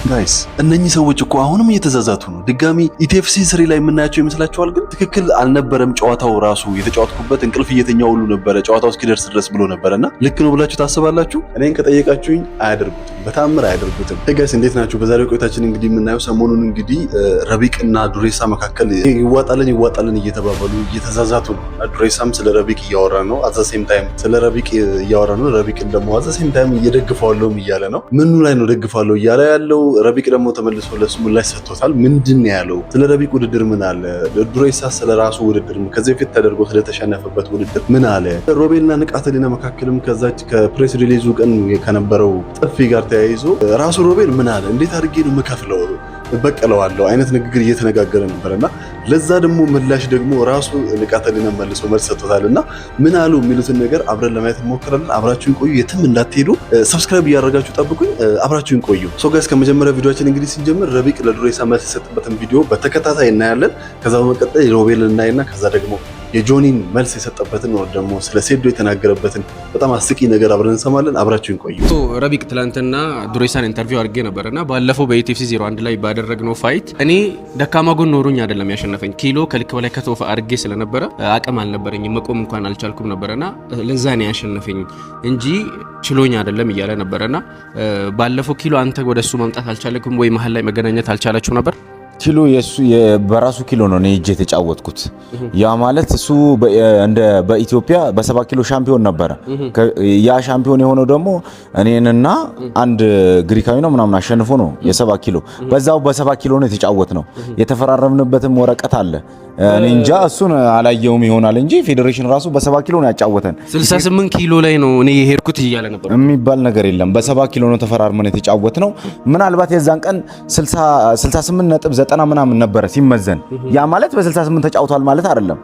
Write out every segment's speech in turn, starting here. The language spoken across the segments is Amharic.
ጋይስ እነኚህ ሰዎች እኮ አሁንም እየተዛዛቱ ነው። ድጋሚ ኢቲኤፍሲ 3 ላይ የምናያቸው ይመስላችኋል? ግን ትክክል አልነበረም። ጨዋታው ራሱ የተጫወትኩበት እንቅልፍ እየተኛው ሁሉ ነበረ ጨዋታው እስኪደርስ ድረስ ብሎ ነበርና ልክ ነው ብላችሁ ታስባላችሁ? እኔን ከጠየቃችሁኝ አያደርጉትም፣ በታምር አያደርጉትም። ጋይስ እንዴት ናችሁ? በዛሬው ቆይታችን እንግዲህ የምናየው ሰሞኑን እንግዲህ ረቢቅና ዱሬሳ መካከል ይዋጣልን እየተባባሉ እየተዛዛቱ ነው። ዱሬሳም ስለ ረቢቅ እያወራ ነው፣ አዘሴም ታይም ስለ ረቢቅ እያወራ ነው። ረቢቅን ደግሞ አዘሴም ታይም እየደግፈዋለሁ እያለ ነው። ምኑ ላይ ነው ደግፋለሁ እያለ ያለው? ረቢቅ ደግሞ ተመልሶ ለሱ ምላሽ ሰጥቶታል። ምንድን ያለው? ስለ ረቢቅ ውድድር ምን አለ? ዱሬሳ ስለ ራሱ ውድድር ከዚህ በፊት ተደርጎ ስለተሸነፈበት ውድድር ምን አለ? ሮቤልና ንቃተ ህሊና መካከልም ከዛች ከፕሬስ ሪሊዙ ቀን ከነበረው ጥፊ ጋር ተያይዞ ራሱ ሮቤል ምን አለ? እንዴት አድርጌ ነው የምከፍለው በቀለዋለሁ አይነት ንግግር እየተነጋገረ ነበርና ለዛ ደግሞ ምላሽ ደግሞ ራሱ ንቃተ ህሊና መልሶ መልስ ሰጥቶታልና ምን አሉ የሚሉትን ነገር አብረን ለማየት እንሞክራለን። አብራችሁን ቆዩ፣ የትም እንዳትሄዱ። ሰብስክራይብ እያደረጋችሁ ጠብቁኝ። አብራችሁን ቆዩ። ሶ ጋይስ ከመጀመሪያ ቪዲዮአችን እንግዲህ ስንጀምር ረቢቅ ለዱሬሳ መልስ የሰጠበትን ቪዲዮ በተከታታይ እናያለን። ከዛ በመቀጠል ሮቤል እናይና ከዛ ደግሞ የጆኒን መልስ የሰጠበትን ነው ደግሞ ስለ ሴዶ የተናገረበትን በጣም አስቂ ነገር አብረን እንሰማለን። አብራችሁን ቆዩ። ረቢቅ ትላንትና ዱሬሳን ኢንተርቪው አድርጌ ነበርና ባለፈው በኢቲኤፍሲ 01 ላይ ባደረግነው ፋይት እኔ ደካማ ጎን ኖሩኝ አይደለም ያሸነፈኝ፣ ኪሎ ከልክ በላይ ከተወፈ አድርጌ ስለነበረ አቅም አልነበረኝም፣ መቆም እንኳን አልቻልኩም ነበርና ለዛ ነው ያሸነፈኝ እንጂ ችሎኝ አይደለም እያለ ነበርና ባለፈው ኪሎ አንተ ወደሱ መምጣት አልቻለኩም ወይ መሀል ላይ መገናኘት አልቻላችሁ ነበር? ኪሎ በራሱ ኪሎ ነው እጄ የተጫወትኩት። ያ ማለት እሱ እንደ በኢትዮጵያ በ70 ኪሎ ሻምፒዮን ነበረ። ያ ሻምፒዮን የሆነው ደግሞ እኔንና አንድ ግሪካዊ ነው ምናምን አሸንፎ ነው የ70 ኪሎ። በዛው በ70 ኪሎ ነው የተጫወት ነው። የተፈራረምንበትም ወረቀት አለ። እኔ እንጃ እሱን አላየውም ይሆናል እንጂ ፌዴሬሽን ራሱ በ70 ኪሎ ነው ያጫወተን። 68 ኪሎ ላይ ነው እኔ የሄድኩት እያለ ነበር። የሚባል ነገር የለም። በ70 ኪሎ ነው ተፈራርመን የተጫወት ነው። ምናልባት የዛን ቀን 68.9 ምናምን ነበረ ሲመዘን። ያ ማለት በ68 ተጫውቷል ማለት አይደለም።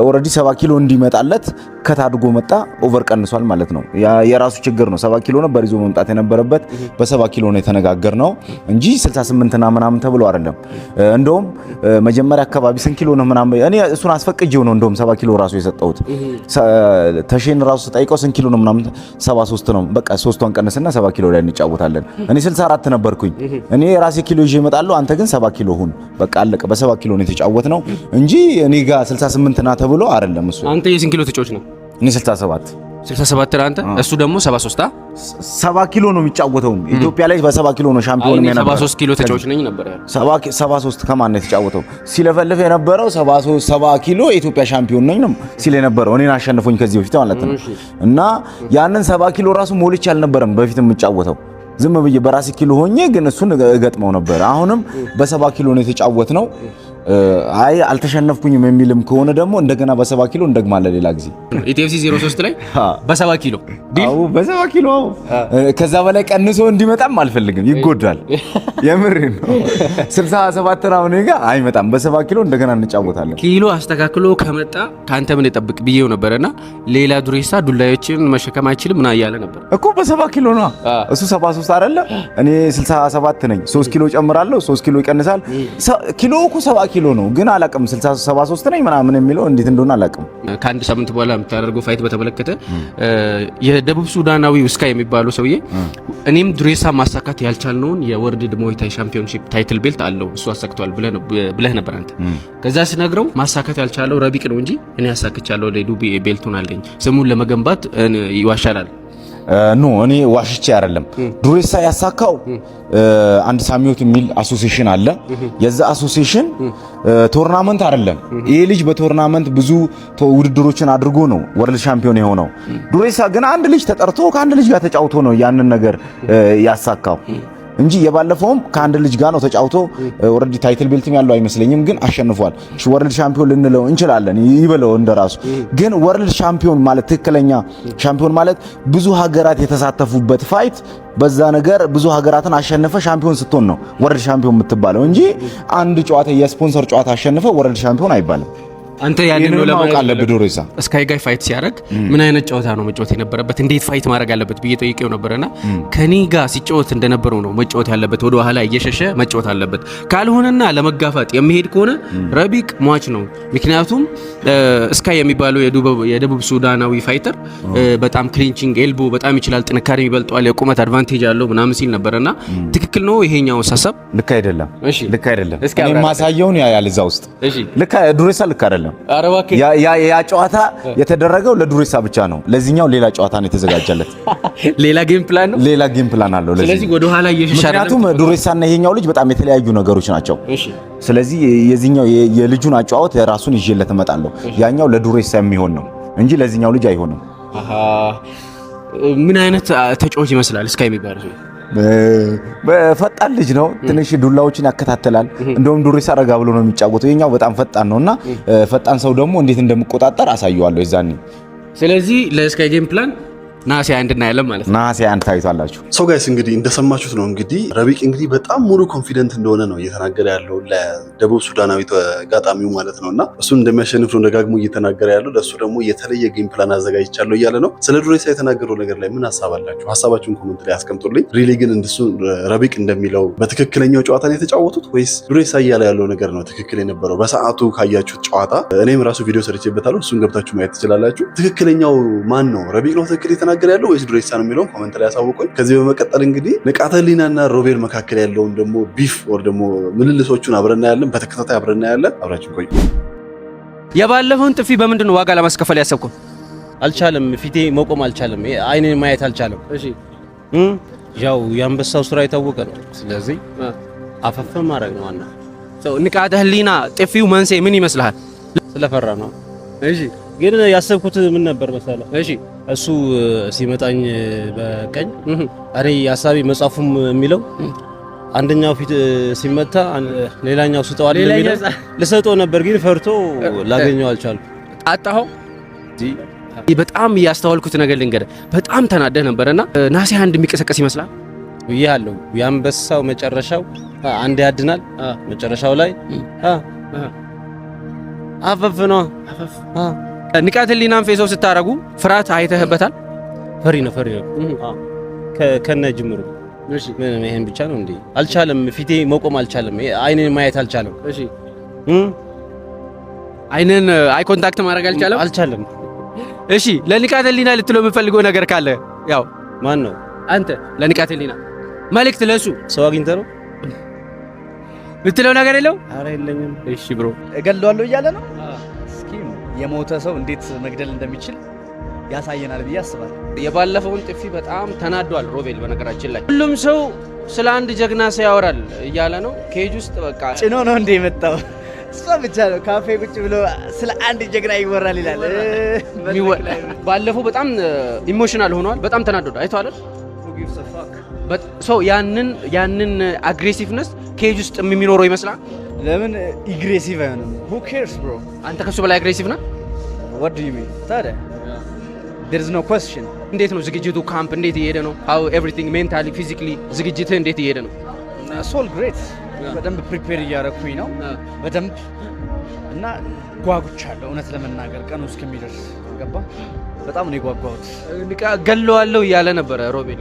ኦሬዲ 70 ኪሎ እንዲመጣለት ከታድጎ መጣ፣ ኦቨር ቀንሷል ማለት ነው። የራሱ ችግር ነው። 70 ኪሎ ነበር ይዞ መምጣት የነበረበት፣ በ70 ኪሎ ነው የተነጋገርነው እንጂ 68 እና ምናምን ተብሎ አይደለም። እንደውም መጀመሪያ አካባቢ ስንት ኪሎ ነው ምናምን እኔ እሱን አስፈቅጄው ነው እንደውም 70 ኪሎ ራሱ የሰጠሁት። ተሼን ራሱ ተጠይቀው ስንት ኪሎ ነው ምናምን 73 ነው። በቃ 3ቷን ቀንስና 70 ኪሎ ላይ እንጫወታለን። እኔ 64 ነበርኩኝ። እኔ ራሴ ኪሎ ይዤ እመጣለሁ፣ አንተ ግን 70 ኪሎ ሁን። በቃ አለቀ። በ70 ኪሎ ነው የተጫወት ነው እንጂ እኔ ጋር 68 ና ተብሎ አይደለም። እሱ አንተ የስንት ኪሎ ተጫዋች ነው? እኔ 67 አንተ እሱ ደግሞ 73 70 ኪሎ ነው የሚጫወተው። ኢትዮጵያ ላይ በ70 ኪሎ ነው ሻምፒዮን የነበረው። 73 ኪሎ ተጫዋች ነኝ ነበር ያለው። 73 ከማን ነው የተጫወተው? ሲለፈልፍ የነበረው 70 ኪሎ የኢትዮጵያ ሻምፒዮን ነኝ ነው ሲል የነበረው። እኔን አሸንፎኝ ከዚህ በፊት ማለት ነው። እና ያንን 70 ኪሎ ራሱ ሞልቼ አልነበረም በፊት የምጫወተው። ዝም ብዬ በራሴ ኪሎ ሆኜ ግን እሱን እገጥመው ነበር። አሁንም በ70 ኪሎ ነው የተጫወት ነው። አይ አልተሸነፍኩኝም የሚልም ከሆነ ደግሞ እንደገና በ70 ኪሎ እንደግማለን ሌላ ጊዜ። ኢቲኤፍሲ 03 ላይ በ70 ኪሎ አው በ70 ኪሎ ከዛ በላይ ቀንሶ እንዲመጣም አልፈልግም፣ ይጎዳል። የምር ነው። 67 ነው እኔ ጋር አይመጣም። በ70 ኪሎ እንደገና እንጫወታለን። ኪሎ አስተካክሎ ከመጣ ካንተ ምን ይጠብቅ ብዬው ነበርና ሌላ ዱሬሳ ዱላዮችን መሸከም አይችልም እና ያለ ነበር እኮ በ70 ኪሎ ነው እሱ 73 አይደለ? እኔ 67 ነኝ። 3 ኪሎ ጨምራለሁ፣ 3 ኪሎ ይቀንሳል። ኪሎ እኮ 70 ኪሎ ነው ግን አላቅም 73 ነኝ ምናምን የሚለው እንዴት እንደሆነ አላቅም። ከአንድ ሳምንት በኋላ የምታደርገው ፋይት በተመለከተ የደቡብ ሱዳናዊው ስካይ የሚባለው ሰውዬ እኔም ዱሬሳ ማሳካት ያልቻልነውን የወርልድ ሙay ታይ ሻምፒዮንሺፕ ታይትል ቤልት አለው እሱ አሳክቷል ብለህ ነበር አንተ። ከዛ ሲነግረው ማሳካት ያልቻለው ረቢቅ ነው እንጂ እኔ አሳክቻለሁ ለዱቢ ቤልቱን አለኝ ስሙን ለመገንባት ይዋሻላል። ኖ እኔ ዋሽቼ አይደለም። ዱሬሳ ያሳካው አንድ ሳሚዮት የሚል አሶሲዬሽን አለ። የዛ አሶሲዬሽን ቶርናመንት አይደለም። ይሄ ልጅ በቶርናመንት ብዙ ውድድሮችን አድርጎ ነው ወርልድ ሻምፒዮን የሆነው። ዱሬሳ ግን አንድ ልጅ ተጠርቶ ከአንድ ልጅ ጋር ተጫውቶ ነው ያንን ነገር ያሳካው እንጂ የባለፈውም ከአንድ ልጅ ጋር ነው ተጫውቶ ኦሬዲ ታይትል ቤልትም ያለው አይመስለኝም፣ ግን አሸንፏል። ወርልድ ሻምፒዮን ልንለው እንችላለን ይበለው እንደራሱ። ግን ወርልድ ሻምፒዮን ማለት ትክክለኛ ሻምፒዮን ማለት ብዙ ሀገራት የተሳተፉበት ፋይት፣ በዛ ነገር ብዙ ሀገራትን አሸነፈ ሻምፒዮን ስትሆን ነው ወርልድ ሻምፒዮን የምትባለው እንጂ አንድ ጨዋታ የስፖንሰር ጨዋታ አሸነፈ ወርልድ ሻምፒዮን አይባልም። አንተ ያንን ነው ለማወቅ አለብህ። ዱሬሳ ስካይ ጋይ ፋይት ሲያደርግ ምን አይነት ጨዋታ ነው መጫወት የነበረበት፣ እንዴት ፋይት ማድረግ አለበት ብዬ ጠይቄው ነበርና ከኔ ጋር ሲጫወት እንደነበረው ነው መጫወት ያለበት። ወደ ኋላ እየሸሸ መጫወት አለበት። ካልሆነና ለመጋፋጥ የሚሄድ ከሆነ ረቢቅ ሟች ነው። ምክንያቱም ስካይ የሚባለው የደቡብ ሱዳናዊ ፋይተር በጣም ክሊንቺንግ ኤልቦ በጣም ይችላል፣ ጥንካሬ ይበልጧል፣ የቁመት አድቫንቴጅ አለው ምናምን ሲል ነበርና ትክክል ነው ይሄኛው ሐሳብ? ልክ አይደለም። እኔ ማሳየውን ያያል እዛ ውስጥ ልክ ዱሬሳ ልክ አይደለም። ያ ጨዋታ የተደረገው ለዱሬሳ ብቻ ነው። ለዚህኛው ሌላ ጨዋታ ነው የተዘጋጀለት። ሌላ ጌም ፕላን ነው። ሌላ ጌም ፕላን አለው። ስለዚህ ወደ ኋላ እየሸሻለ ምክንያቱም ዱሬሳና ይሄኛው ልጅ በጣም የተለያዩ ነገሮች ናቸው። ስለዚህ የዚህኛው የልጁን አጨዋወት ራሱን ይዤለት እመጣለሁ። ያኛው ለዱሬሳ የሚሆን ነው እንጂ ለዚህኛው ልጅ አይሆንም። ምን አይነት ተጫዋች ይመስላል ስካይ የሚባለው? ፈጣን ልጅ ነው። ትንሽ ዱላዎችን ያከታተላል። እንደውም ዱሬሳ ረጋ ብሎ ነው የሚጫወተው። የኛው በጣም ፈጣን ነውና ፈጣን ሰው ደግሞ እንዴት እንደምቆጣጠር አሳየዋለሁ የዛኔ። ስለዚህ ለስካይ ጌም ፕላን ናሲ አንድ እናያለን ማለት ነው። ናሲ አንድ ታይቷላችሁ። ሶ ጋይስ እንግዲህ እንደሰማችሁት ነው። እንግዲህ ረቢቅ እንግዲህ በጣም ሙሉ ኮንፊደንት እንደሆነ ነው እየተናገረ ያለው ለደቡብ ሱዳናዊ ተጋጣሚው ማለት ነውና እሱን እንደሚያሸንፍ ነው ደጋግሞ እየተናገረ ያለው። ለሱ ደግሞ የተለየ ጌም ፕላን አዘጋጅቻለሁ እያለ ነው። ስለ ዱሬሳ የተናገረው ነገር ላይ ምን ሐሳብ አላችሁ? ሐሳባችሁን ኮሜንት ላይ አስቀምጡልኝ። ሪሊ ግን እንደሱ ረቢቅ እንደሚለው በትክክለኛው ጨዋታ ነው የተጫወቱት ወይስ ዱሬሳ እያለ ያለው ነገር ነው ትክክል የነበረው? በሰዓቱ ካያችሁት ጨዋታ እኔም ራሱ ቪዲዮ ሰርቼበታለሁ። እሱን ገብታችሁ ማየት ትችላላችሁ። ትክክለኛው ማን ነው? ረቢቅ ነው ትክክል የተናገረ ያለው ወይስ ዱሬሳ ነው የሚለውን ኮሜንት ላይ ያሳውቁኝ። ከዚህ በመቀጠል እንግዲህ ንቃተ ህሊናና ሮቤል መካከል ያለውን ደግሞ ቢፍ ወር ደግሞ ምልልሶቹን አብረና ያለን በተከታታይ አብረና ያለን አብራችን ቆዩ። የባለፈውን ጥፊ በምንድን ነው ዋጋ ለማስከፈል ያሰብኩት? አልቻለም። ፊቴ መቆም አልቻለም። አይኔን ማየት አልቻለም። እሺ ያው የአንበሳው ስራ የታወቀ ነው። ስለዚህ አፈፈ ማድረግ ነው ዋና። ንቃተ ህሊና ጥፊው መንስኤ ምን ይመስልሃል? ስለፈራ ነው። እሺ ግን ያሰብኩት ምን ነበር መሰለህ? እሺ እሱ ሲመጣኝ በቀኝ እኔ ሐሳቢ መጻፉም የሚለው አንደኛው ፊት ሲመታ ሌላኛው ስጠዋል የሚለው ልሰጠው ነበር፣ ግን ፈርቶ ላገኘው አልቻልኩም። ጣጣው በጣም ያስተዋልኩት ነገር ልንገርህ፣ በጣም ተናደህ ነበርና ናሲ አንድ የሚቀሰቀስ ይመስላል ይያለው። የአንበሳው መጨረሻው አንድ ያድናል። መጨረሻው ላይ አፈፍ ነው። ንቃተ ህሊናን ፌሶ ስታረጉ ፍርሃት አይተህበታል? ፈሪ ነው። ከነ ጅምሩ እሺ ምን ይሄን ብቻ ነው እንዴ? አልቻለም። ፊቴ መቆም አልቻለም። አይኔን ማየት አልቻለም። እሺ አይኔን አይ ኮንታክት ማድረግ አልቻለም። እሺ ለንቃተ ህሊና ልትለው የምፈልገው ነገር ካለ ያው ማን ነው አንተ? ለንቃተ ህሊና መልእክት ለሱ ሰው አግኝተህ ነው ልትለው ነገር የለው? ኧረ የለኝም። እሺ ብሮ እገለዋለሁ እያለ ነው። እስኪ የሞተ ሰው እንዴት መግደል እንደሚችል ያሳየናል ብዬ አስባለሁ። የባለፈውን ጥፊ በጣም ተናዷል ሮቤል። በነገራችን ላይ ሁሉም ሰው ስለ አንድ ጀግና ሰው ያወራል እያለ ነው። ኬጅ ውስጥ በቃ ጭኖ ነው እንደ የመጣው እሷ ብቻ ነው። ካፌ ቁጭ ብሎ ስለ አንድ ጀግና ይወራል ይላል። ባለፈው በጣም ኢሞሽናል ሆኗል። በጣም ተናዷል። አይተዋል ሰው ያንን አግሬሲቭነስ ኬጅ ውስጥ የሚኖረው ይመስላል። ለምን አግሬሲቭ አይሆንም? who cares bro? አንተ ከሱ በላይ አግሬሲቭ ነህ። what do you mean? ታዲያ there is no question። እንዴት ነው ዝግጅቱ? ካምፕ እንዴት እየሄደ ነው? how everything mentally physically ዝግጅትህ እንዴት እየሄደ ነው? ሶል ግሬት። በደንብ ፕሪፔር እያደረኩኝ ነው በደንብ እና ጓጉቻለሁ። እውነት ለመናገር ቀኑ እስከሚደርስ ገባ በጣም ነው የጓጓሁት። ገለዋለሁ እያለ ነበረ ሮቤል።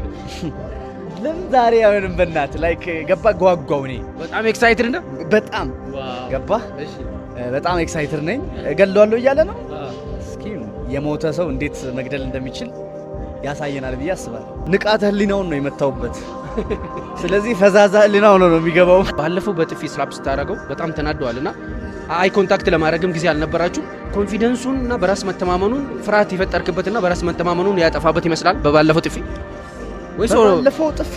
ለምን ዛሬ አይሆንም? በእናትህ ላይክ ገባ ጓጓው። እኔ በጣም ኤክሳይትድ ነህ? በጣም ገባ። እሺ በጣም ኤክሳይትድ ነኝ። ገለዋለሁ እያለ ነው። እስኪ የሞተ ሰው እንዴት መግደል እንደሚችል ያሳየናል ብዬ አስባለሁ። ንቃተ ህሊናውን ነው የመታውበት። ስለዚህ ፈዛዛ ህሊናው ነው የሚገባው። ባለፈው በጥፊ ስላፕ ስታደርገው በጣም ተናደዋልና አይ ኮንታክት ለማድረግም ጊዜ አልነበራችሁ። ኮንፊደንሱን እና በራስ መተማመኑን ፍርሃት የፈጠርክበትና በራስ መተማመኑን ያጠፋበት ይመስላል በባለፈው ጥፊ። ወይስ ባለፈው ጥፊ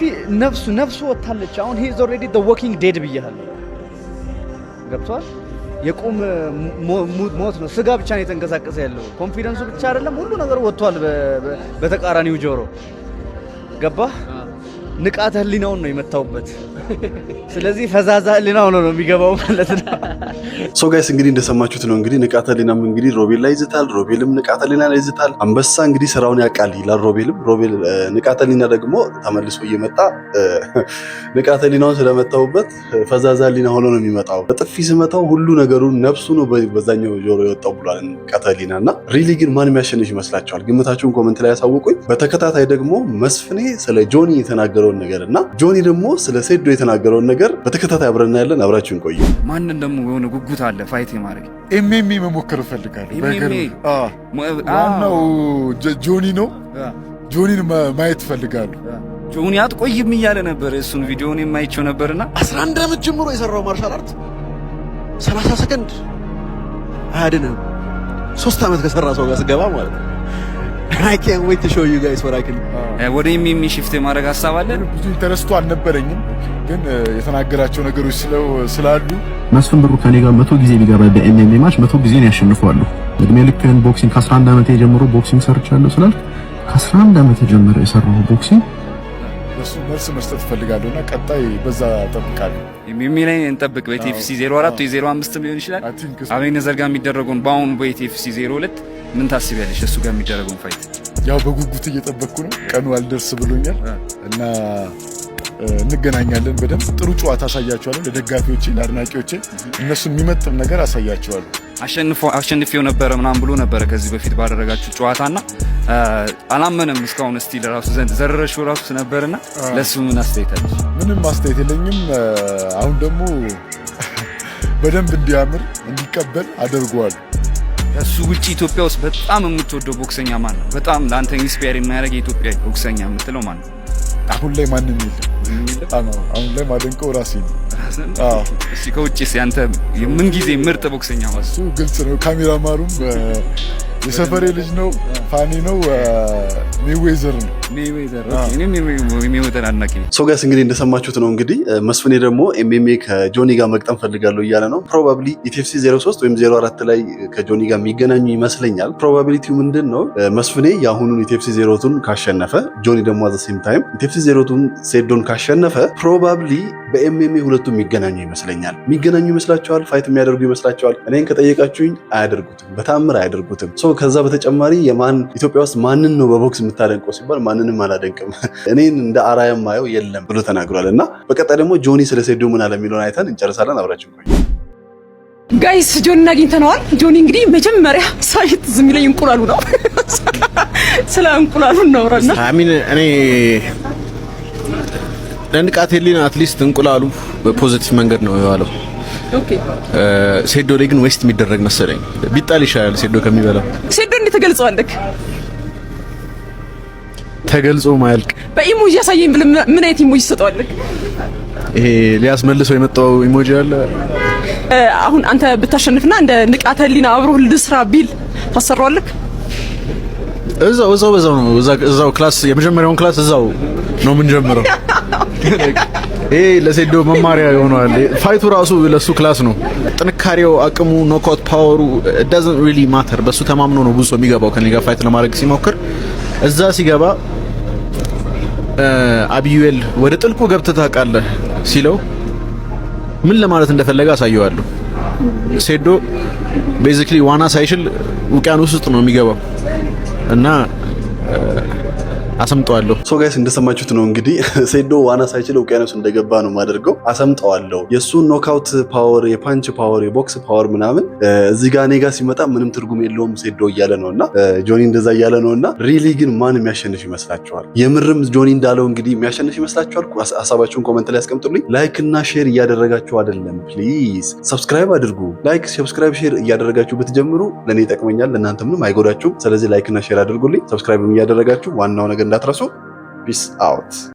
ነፍሱ ወጣለች። አሁን he is already the walking dead ብያለሁ። ገብቷል? የቁም ሞት ነው። ስጋ ብቻ ነው የተንቀሳቀሰ ያለው። ኮንፊደንሱ ብቻ አይደለም ሁሉ ነገር ወጥቷል በተቃራኒው ጆሮ። ገባህ? ንቃተ ህሊናውን ነው የመታውበት። ስለዚህ ፈዛዛ ህሊናው ነው የሚገባው ማለት ነው። ሶ ጋይስ እንግዲህ እንደሰማችሁት ነው እንግዲህ ንቃተ ህሊናም እንግዲህ ሮቤል ላይ ይዝታል፣ ሮቤልም ንቃተ ህሊና ላይ ይዝታል። አንበሳ እንግዲህ ስራውን ያውቃል ይላል ሮቤል ንቃተ ህሊና ደግሞ ተመልሶ እየመጣ ንቃተ ህሊናውን ስለመታውበት ፈዛዛ ህሊና ሆኖ ነው የሚመጣው። በጥፊ ስመታው ሁሉ ነገሩን ነፍሱ ነው በዛኛው ጆሮ የወጣው ብሏል ንቃተ ህሊና። እና ሪሊ ግን ማን የሚያሸንፍ ይመስላችኋል? ግምታችሁን ኮሜንት ላይ ያሳውቁኝ። በተከታታይ ደግሞ መስፍኔ ስለ ጆኒ የተናገረውን ነገር እና ጆኒ ደግሞ ስለ ሴዶ የተናገረውን ነገር በተከታታይ አብረን ያለን። አብራችሁን ቆዩ። ማንን ደግሞ የሆነ ጉጉት አለ ፋይት የማድረግ ኤምኤምኤ መሞከር እፈልጋለሁ። ዋናው ጆኒ ነው። ጆኒን ማየት እፈልጋለሁ። ጆኒ አትቆይም እያለ ነበር። እሱን ቪዲዮውን የማይቸው ነበርና 11 ዓመት ጀምሮ የሰራው ማርሻል አርት 30 ሰከንድ አያድንም። 3 ዓመት ከሰራ ሰው ጋር ስገባ ማለት ነው። I can't wait to show you guys what I can. ወደ ኤምኤምኤ ሽፍት የማድረግ ሐሳብ አለ። ብዙ ኢንተረስቱ አልነበረኝም፣ ግን የተናገራቸው ነገሮች ስላሉ መስፍን ብሩ ከኔ ጋር 100 ጊዜ ቢገባ በኤምኤምኤ ማች 100 ጊዜ ነው ያሸንፈዋል። እድሜ ልክህን ቦክሲንግ ከ11 ዓመት ጀምሮ ቦክሲንግ ሰርቻለሁ ስላልክ ከ11 ዓመት ጀምሮ የሰራው ቦክሲንግ እሱ መልስ መስጠት እፈልጋለሁና ቀጣይ በዛ እጠብቃለሁ። ኤምኤምኤ ላይ እንጠብቅ። በቲኤፍሲ 04 ወይ 05 ሊሆን ይችላል። አቤኔዘር ጋር የሚደረገውን በአሁኑ በቲኤፍሲ 02 ምን ታስቢያለሽ? እሱ ጋር የሚደረገውን ፋይት ያው በጉጉት እየጠበቅኩ ነው። ቀኑ አልደርስ ብሎኛል እና እንገናኛለን። በደንብ ጥሩ ጨዋታ አሳያቸዋለሁ ለደጋፊዎቼ፣ ለአድናቂዎቼ እነሱን የሚመጥን ነገር አሳያቸዋለሁ። አሸንፌው ነበረ ምናምን ብሎ ነበረ ከዚህ በፊት ባደረጋችሁ ጨዋታና አላመነም እስካሁን። እስቲ ለራሱ ዘረረሽው ራሱ ነበርና ለሱ ምን አስተያየታለሽ? ምንም አስተያየት የለኝም። አሁን ደግሞ በደንብ እንዲያምር እንዲቀበል አደርገዋለሁ። ከሱ ውጪ ኢትዮጵያ ውስጥ በጣም የምትወደው ቦክሰኛ ማን ነው? በጣም ለአንተ ኢንስፓየር የሚያደርግ የኢትዮጵያ ቦክሰኛ የምትለው ማን ነው? አሁን ላይ ማንም የለም። አሁን ላይ ማደንቀው ራሴ ነው። እሺ ከውጪስ ያንተ ምን ጊዜ ምርጥ ቦክሰኛ ማለት? እሱ ግልጽ ነው። ካሜራማኑም የሰፈሬ ልጅ ነው፣ ፋኒ ነው፣ ሜዌዘር ነው። ሜዌዘር አድናቂ ነው። ሶ ጋይስ እንግዲህ እንደሰማችሁት ነው እንግዲህ መስፍኔ ደግሞ ኤምኤምኤ ከጆኒ ጋር መግጠም ፈልጋለሁ እያለ ነው። ፕሮባብሊ ኢቲኤፍሲ 03 ወይም 04 ላይ ከጆኒ ጋር የሚገናኙ ይመስለኛል። ፕሮባቢሊቲው ምንድን ነው? መስፍኔ የአሁኑን ኢቲኤፍሲ 02ን ካሸነፈ፣ ጆኒ ደግሞ አዘ ሴም ታይም ኢቲኤፍሲ 02ን ሴዶን ካሸነፈ ፕሮባብሊ በኤምኤምኤ ሁለቱም የሚገናኙ ይመስለኛል። የሚገናኙ ይመስላችኋል? ፋይት የሚያደርጉ ይመስላችኋል? እኔን ከጠየቃችሁኝ አያደርጉትም፣ በታምር አያደርጉትም። ከዛ በተጨማሪ ኢትዮጵያ ውስጥ ማንን ነው በቦክስ የምታደንቀው ሲባል ማንንም አላደንቅም፣ እኔን እንደ አራያ ማየው የለም ብሎ ተናግሯል። እና በቀጣይ ደግሞ ጆኒ ስለ ሴዶ ምን አለ የሚለውን አይተን እንጨርሳለን። አብራችሁ ቆዩ ጋይስ። ጆኒን አግኝተነዋል። ጆኒ እንግዲህ መጀመሪያ ሳይት ዝም ይለኝ እንቁላሉ ነው። ስለ እንቁላሉ እናውራና እኔ ለንቃተ ህሊና አትሊስት እንቁላሉ በፖዚቲቭ መንገድ ነው የዋለው። ኦኬ ሴዶ ላይ ግን ዌስት የሚደረግ መሰለኝ። ቢጣል ይሻላል ሴዶ ከሚበላው። ሴዶ እንዴት ተገልጸዋለክ? ተገልጾ ማያልቅ በኢሞጂ ያሳየኝ ብለ ምን አይነት ኢሞጂ ሰጠዋለክ? ይሄ ሊያስመልሰው የመጣው ኢሞጂ አለ። አሁን አንተ ብታሸንፍና እንደ ንቃተ ህሊና አብሮ ልስራ ቢል ታሰራዋለክ? እዛው ክላስ የመጀመሪያውን ክላስ እዛው ነው የምንጀምረው። ይሄ ለሴዶ መማሪያ ይሆናል። ፋይቱ ራሱ ለሱ ክላስ ነው። ጥንካሬው፣ አቅሙ፣ ኖክአውት ፓወሩ doesn't really matter። በሱ ተማምኖ ነው ብዙ ሰው የሚገባው ከኔ ጋር ፋይት ለማድረግ ሲሞክር። እዛ ሲገባ አብዩኤል ወደ ጥልቁ ገብተህ ታውቃለህ ሲለው ምን ለማለት እንደፈለገ አሳየዋለሁ። ሴዶ ቤዚክሊ ዋና ሳይችል ውቅያኖስ ውስጥ ነው የሚገባው እና አሰምጠዋለሁ። ሶ ጋይስ እንደሰማችሁት ነው እንግዲህ ሴዶ ዋና ሳይችል ውቅያኖስ እንደገባ ነው ማደርገው። አሰምጠዋለሁ። የሱ ኖክአውት ፓወር፣ የፓንች ፓወር፣ የቦክስ ፓወር ምናምን እዚህ ጋር እኔ ጋር ሲመጣ ምንም ትርጉም የለውም ሴዶ እያለ ነውና ጆኒ እንደዛ እያለ ነውና ሪሊ ግን ማን የሚያሸንፍ ይመስላችኋል? የምርም ጆኒ እንዳለው እንግዲህ የሚያሸንፍ ይመስላችኋል? ሐሳባችሁን ኮሜንት ላይ አስቀምጡልኝ። ላይክ እና ሼር እያደረጋችሁ አይደለም? ፕሊዝ ሰብስክራይብ አድርጉ። ላይክ፣ ሰብስክራይብ፣ ሼር እያደረጋችሁ ብትጀምሩ ለኔ ይጠቅመኛል፣ ለእናንተ ምንም አይጎዳችሁም። ስለዚህ ላይክ እና ሼር አድርጉልኝ። ሰብስክራይብ እያደረጋችሁ ዋናው ነገር እንዳትረሱ። ፒስ አውት